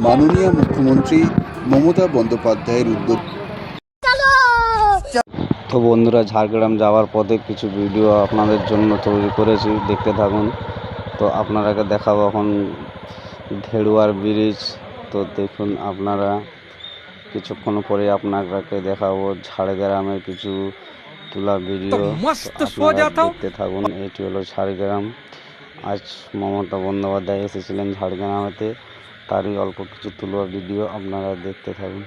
মাননীয় মুখ্যমন্ত্রী মমতা বন্দ্যোপাধ্যায়ের উদ্যোগ। তো বন্ধুরা, ঝাড়গ্রাম যাওয়ার পথে কিছু ভিডিও আপনাদের জন্য তৈরি করেছি, দেখতে থাকুন। তো আপনারাকে দেখাবো এখন ভেড়ুয়ার ব্রিজ। তো দেখুন আপনারা, কিছুক্ষণ পরে আপনাকে দেখাবো ঝাড়গ্রামের কিছু তোলা ভিডিও। আপনারা দেখতে থাকুন। এটি হলো ঝাড়গ্রাম। আজ মমতা বন্দ্যোপাধ্যায় এসেছিলেন ঝাড়গ্রামেতে, তারই অল্প কিছু তোলা ভিডিও, আপনারা দেখতে থাকুন।